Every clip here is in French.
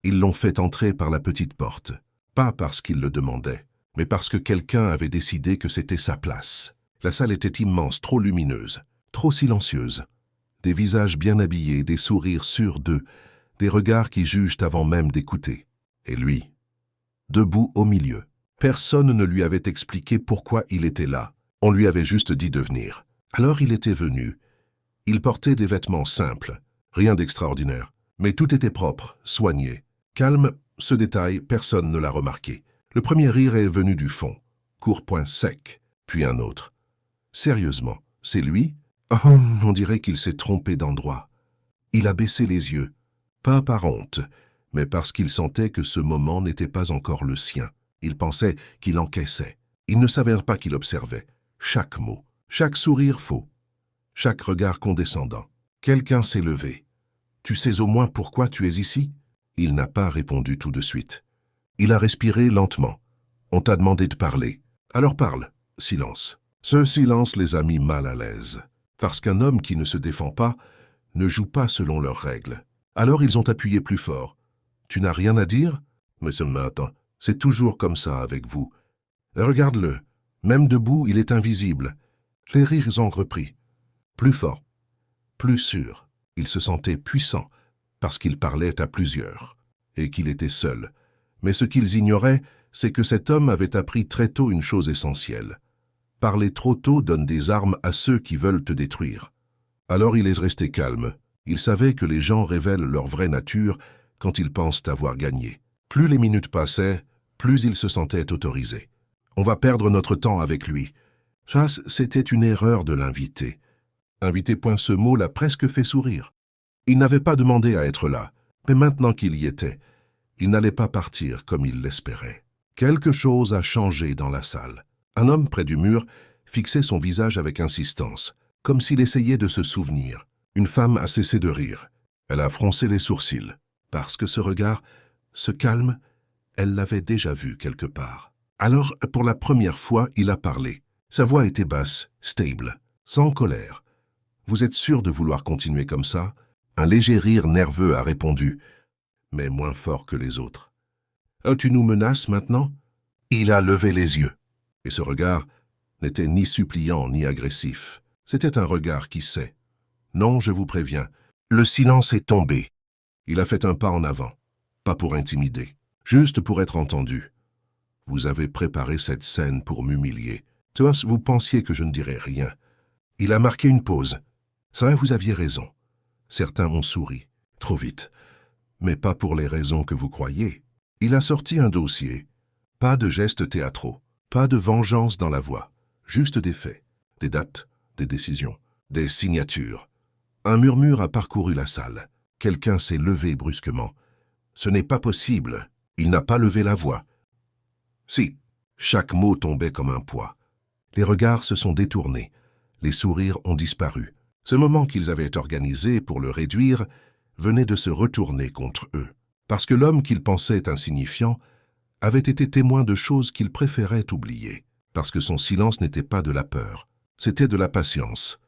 Ils l'ont fait entrer par la petite porte, pas parce qu'il le demandait, mais parce que quelqu'un avait décidé que c'était sa place. La salle était immense, trop lumineuse, trop silencieuse. Des visages bien habillés, des sourires sûrs d'eux, des regards qui jugent avant même d'écouter. Et lui, debout au milieu. Personne ne lui avait expliqué pourquoi il était là. On lui avait juste dit de venir. Alors il était venu. Il portait des vêtements simples, rien d'extraordinaire, mais tout était propre, soigné. Calme, ce détail, personne ne l'a remarqué. Le premier rire est venu du fond, court point sec, puis un autre. Sérieusement, c'est lui? Oh, on dirait qu'il s'est trompé d'endroit. Il a baissé les yeux, pas par honte, mais parce qu'il sentait que ce moment n'était pas encore le sien. Il pensait qu'il encaissait. Il ne savait pas qu'il observait. Chaque mot, chaque sourire faux, chaque regard condescendant. Quelqu'un s'est levé. « Tu sais au moins pourquoi tu es ici ?» Il n'a pas répondu tout de suite. Il a respiré lentement. « On t'a demandé de parler. Alors parle. » Silence. Ce silence les a mis mal à l'aise. Parce qu'un homme qui ne se défend pas ne joue pas selon leurs règles. Alors ils ont appuyé plus fort. « Tu n'as rien à dire ?»« Mais attends, c'est toujours comme ça avec vous. Regarde-le. Même debout, il est invisible. » Les rires ont repris. Plus fort, plus sûr. Il se sentait puissant parce qu'il parlait à plusieurs et qu'il était seul. Mais ce qu'ils ignoraient, c'est que cet homme avait appris très tôt une chose essentielle. Parler trop tôt donne des armes à ceux qui veulent te détruire. Alors il est resté calme. Il savait que les gens révèlent leur vraie nature quand ils pensent avoir gagné. Plus les minutes passaient, plus il se sentait autorisé. On va perdre notre temps avec lui. Ça, c'était une erreur de l'inviter. Inviter point ce mot l'a presque fait sourire. Il n'avait pas demandé à être là, mais maintenant qu'il y était, il n'allait pas partir comme il l'espérait. Quelque chose a changé dans la salle. Un homme près du mur fixait son visage avec insistance, comme s'il essayait de se souvenir. Une femme a cessé de rire. Elle a froncé les sourcils, parce que ce regard, ce calme, elle l'avait déjà vu quelque part. Alors, pour la première fois, il a parlé. Sa voix était basse, stable, sans colère. « Vous êtes sûr de vouloir continuer comme ça ?» Un léger rire nerveux a répondu, mais moins fort que les autres. « Oh, tu nous menaces maintenant ?» Il a levé les yeux, et ce regard n'était ni suppliant ni agressif. C'était un regard qui sait. « Non, je vous préviens, le silence est tombé. » Il a fait un pas en avant, pas pour intimider, juste pour être entendu. « Vous avez préparé cette scène pour m'humilier. Toi, vous pensiez que je ne dirais rien. » Il a marqué une pause. « C'est vrai, vous aviez raison. » Certains ont souri, trop vite, mais pas pour les raisons que vous croyez. Il a sorti un dossier. Pas de gestes théâtraux, pas de vengeance dans la voix, juste des faits, des dates, des décisions, des signatures. Un murmure a parcouru la salle. Quelqu'un s'est levé brusquement. « Ce n'est pas possible. » Il n'a pas levé la voix. Si, chaque mot tombait comme un poids. Les regards se sont détournés. Les sourires ont disparu. Ce moment qu'ils avaient organisé pour le réduire venait de se retourner contre eux, parce que l'homme qu'ils pensaient insignifiant avait été témoin de choses qu'il préférait oublier, parce que son silence n'était pas de la peur, c'était de la patience.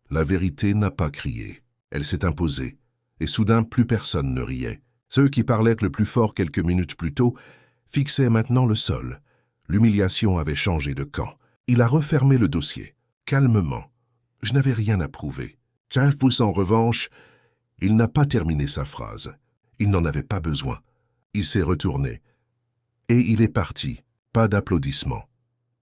La vérité n'a pas crié, elle s'est imposée, et soudain plus personne ne riait. Ceux qui parlaient le plus fort quelques minutes plus tôt fixaient maintenant le sol. L'humiliation avait changé de camp. Il a refermé le dossier, calmement. Je n'avais rien à prouver. Caiaphas, en revanche, il n'a pas terminé sa phrase. Il n'en avait pas besoin. Il s'est retourné. Et il est parti. Pas d'applaudissements,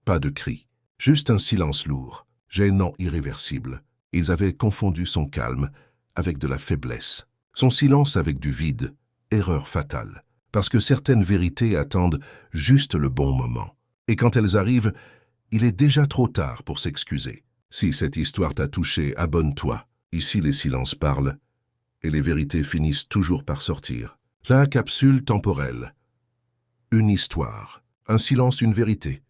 pas de cris. Juste un silence lourd, gênant, irréversible. Ils avaient confondu son calme avec de la faiblesse. Son silence avec du vide. Erreur fatale. Parce que certaines vérités attendent juste le bon moment. Et quand elles arrivent, il est déjà trop tard pour s'excuser. Si cette histoire t'a touché, abonne-toi. Ici, les silences parlent et les vérités finissent toujours par sortir. La capsule temporelle. Une histoire. Un silence, une vérité.